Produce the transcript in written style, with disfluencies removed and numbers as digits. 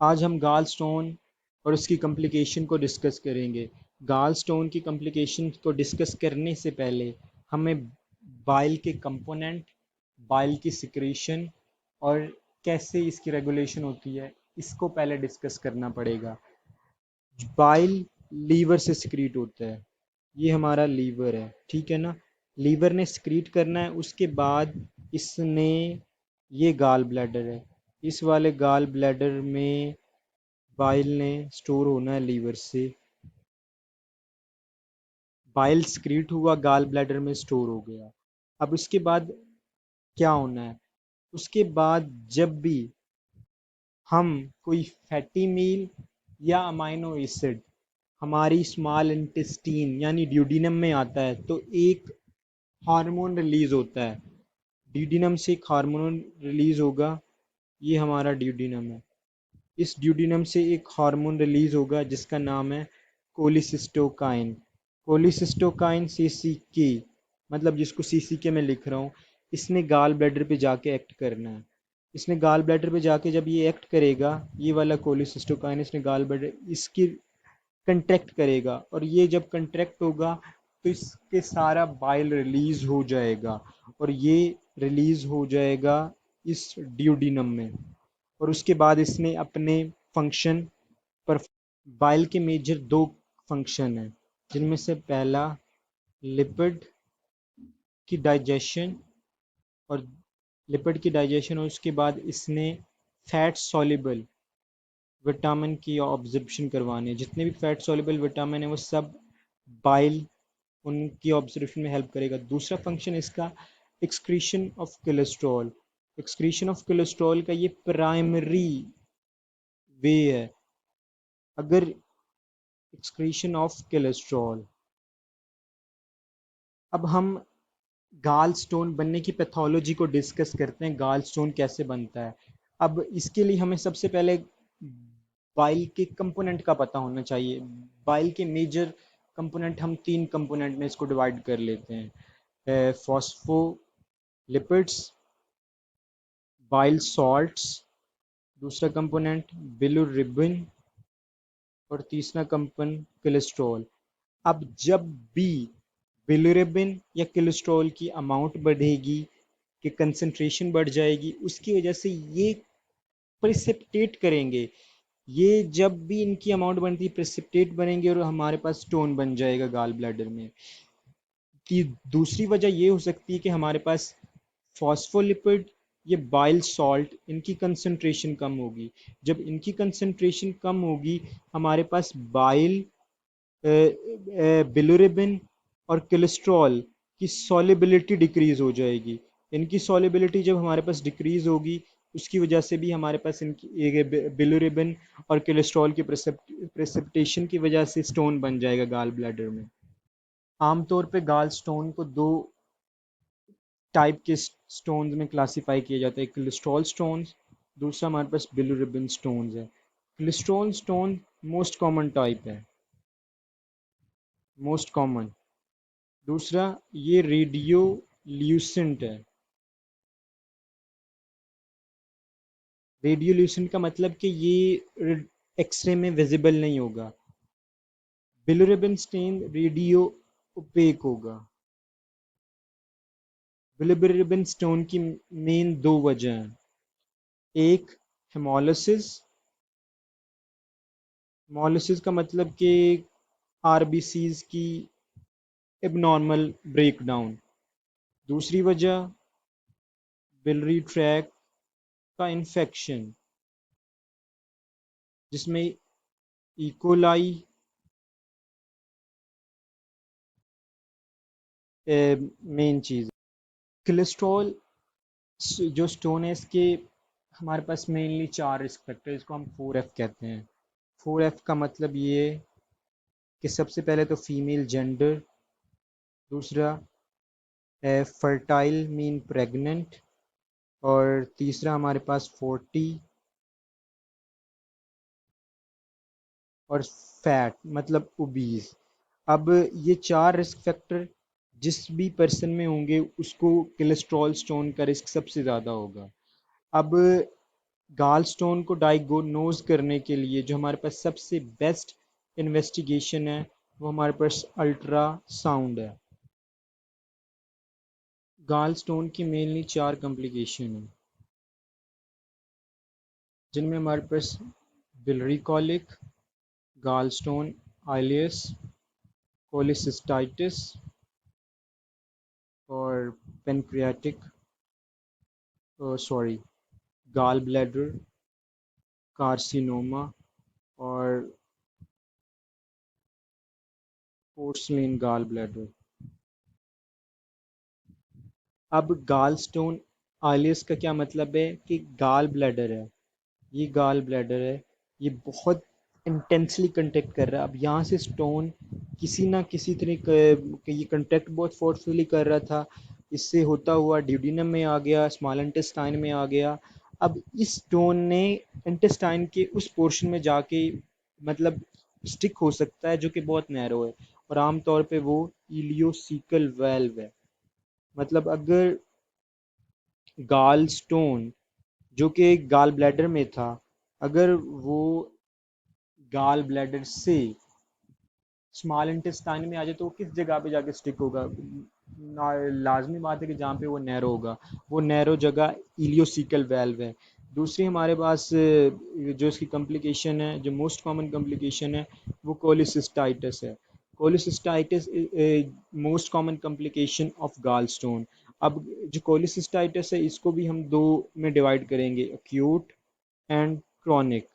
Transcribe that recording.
आज हम गाल स्टोन और उसकी कॉम्प्लिकेशन को डिस्कस करेंगे। गाल स्टोन की कॉम्प्लिकेशन को डिस्कस करने से पहले हमें बाइल के कंपोनेंट, बाइल की सिक्रेशन और कैसे इसकी रेगुलेशन होती है, इसको पहले डिस्कस करना पड़ेगा। बाइल लीवर से सिक्रीट होता है। ये हमारा लीवर है, ठीक है ना। लीवर ने सिक्रीट करना है, उसके बाद इसने, ये गाल ब्लैडर है, इस वाले गाल ब्लैडर में बाइल ने स्टोर होना है लीवर से। बाइल सिक्रीट हुआ, गाल ब्लैडर में स्टोर हो गया। अब उसके बाद क्या होना है? उसके बाद जब भी हम कोई फैटी मील या अमाइनो एसिड हमारी स्मॉल इंटेस्टीन यानी ड्यूडिनम में आता है तो एक हार्मोन रिलीज होता है। ड्यूडिनम से एक हार्मोन रिलीज होगा, ये हमारा ड्यूडिनम है। इस ड्यूडिनम से एक हार्मोन रिलीज होगा जिसका नाम है कोलिसिस्टोकाइन। कोलिसिस्टोकाइन सीसीके, मतलब जिसको सीसीके में लिख रहा हूँ, इसने गाल ब्लैडर पे जाके एक्ट करना है। इसने गाल ब्लैडर पे जाके जब ये एक्ट करेगा, ये वाला कोलिसिस्टोकाइन इसने गाल ब्लैडर इसकी कंट्रैक्ट करेगा, और ये जब कंट्रैक्ट होगा तो इसके सारा बाइल रिलीज हो जाएगा, और ये रिलीज हो जाएगा इस ड्यूडिनम में। और उसके बाद इसने अपने फंक्शन पर, बाइल के मेजर दो फंक्शन हैं, जिनमें से पहला लिपिड की डाइजेशन, और लिपिड की डाइजेशन, और उसके बाद इसने फैट सॉल्युबल विटामिन की ऑब्जर्प्शन करवाने। जितने भी फैट सॉल्युबल विटामिन है वो सब बाइल उनकी ऑब्जर्वेशन में हेल्प करेगा। दूसरा फंक्शन इसका excretion of cholesterol. Excretion of cholesterol का ये प्राइमरी वे है। अगर एक्सक्रीशन ऑफ कोलेस्ट्रॉल, अब हम गाल स्टोन बनने की पैथोलॉजी को डिस्कस करते हैं। गाल स्टोन कैसे बनता है? अब इसके लिए हमें सबसे पहले बाइल के कंपोनेंट का पता होना चाहिए। बाइल के मेजर कंपोनेंट हम तीन कंपोनेंट में इसको डिवाइड कर लेते हैं: फॉस्फोलिपिड्स, बाइल सॉल्ट्स, दूसरा कंपोनेंट बिलिरुबिन, और तीसरा कंपोनेंट कोलेस्ट्रॉल। अब जब भी बिलिरुबिन या कोलेस्ट्रॉल की अमाउंट बढ़ेगी, कि कंसंट्रेशन बढ़ जाएगी, उसकी वजह से ये प्रेसिपिटेट करेंगे। ये जब भी इनकी अमाउंट बनती है प्रेसिपिटेट बनेंगे, और हमारे पास स्टोन बन जाएगा गाल ब्लैडर में। कि दूसरी वजह ये हो सकती है कि हमारे पास फॉस्फोलिपिड, ये बाइल सॉल्ट, इनकी कंसंट्रेशन कम होगी। जब इनकी कंसंट्रेशन कम होगी, हमारे पास बाइल, बिलिरुबिन और कोलेस्ट्रॉल की सॉल्युबिलिटी डिक्रीज हो जाएगी। इनकी सॉल्युबिलिटी जब हमारे पास डिक्रीज होगी, उसकी वजह से भी हमारे पास इनकी बिलिरुबिन और कोलेस्ट्रॉल की प्रेसिपिटेशन की वजह से स्टोन बन जाएगा गाल ब्लैडर में। आमतौर पे गाल स्टोन को दो टाइप के स्टोन्स में क्लासिफाई किया जाता है: कोलेस्ट्रॉल स्टोन्स, दूसरा हमारे पास बिलिरुबिन स्टोन्स है। Cholesterol stone most common type है, मोस्ट कॉमन। दूसरा, ये रेडियो ल्यूसेंट है। रेडियो ल्यूसेंट का मतलब कि ये एक्सरे में विजिबल नहीं होगा। बिलिरुबिन स्टेन रेडियो ओपेक होगा। बिलिरुबिन स्टोन की मेन दो वजह हैं: एक हेमोलिसिस, हेमोलिसिस का मतलब कि आरबीसीज की एबनॉर्मल ब्रेकडाउन। दूसरी वजह बिलरी ट्रैक का इन्फेक्शन, जिसमें इकोलाई मेन चीज़। कोलेस्ट्रॉल जो स्टोन है, इसके हमारे पास मेनली चार रिस्क फैक्टर, इसको हम 4F कहते हैं। 4F का मतलब ये है कि सबसे पहले तो फीमेल जेंडर, दूसरा फर्टाइल मीन प्रेग्नेंट, और तीसरा हमारे पास 40, और फैट मतलब ओबीज। अब ये चार रिस्क फैक्टर जिस भी पर्सन में होंगे, उसको कोलेस्ट्रॉल स्टोन का रिस्क सबसे ज़्यादा होगा। अब गाल स्टोन को डायग्नोज करने के लिए जो हमारे पास सबसे बेस्ट इन्वेस्टिगेशन है वो हमारे पास अल्ट्रासाउंड है। गाल स्टोन की मेनली 4 कॉम्प्लिकेशन हैं, जिनमें हमारे पास बिलरी कॉलिक, गाल स्टोन आइलियस, कोलिसिस्टाइटिस और pancreatic sorry gall bladder carcinoma और पोर्सलिन गाल ब्लैडर। अब गाल स्टोन आइलियस का क्या मतलब है कि गाल ब्लैडर है, ये गाल ब्लैडर है, ये बहुत इंटेंसली कंटेक्ट कर रहा है। अब यहाँ से स्टोन किसी ना किसी ये कंटेक्ट बहुत फोर्सफुली कर रहा था, इससे होता हुआ ड्यूडिनम में आ गया, स्मॉल इंटेस्टाइन में आ गया। अब इस स्टोन ने इंटेस्टाइन के उस पोर्शन में जाके मतलब स्टिक हो सकता है जो कि बहुत नैरो है, और आमतौर पे वो इलियोसिकल वेल्व है। मतलब अगर गाल स्टोन जो कि गाल ब्लैडर में था, अगर वो गाल ब्लैडर से स्मॉल इंटेस्टाइन में आ जाए तो वो किस जगह पे जाके स्टिक होगा? लाजमी बात है कि जहाँ पे वो नैरो होगा, वो नैरो जगह इलियोसिकल वेल्व है। दूसरी हमारे पास जो इसकी कॉम्प्लिकेशन है, जो मोस्ट कॉमन कॉम्प्लिकेशन है, वो कोलिसिस्टाइटिस है। Cholecystitis most common complication of गाल स्टोन। अब जो कोलिसिस्टाइटिस है इसको भी हम दो में डिवाइड करेंगे, एक्यूट एंड क्रॉनिक।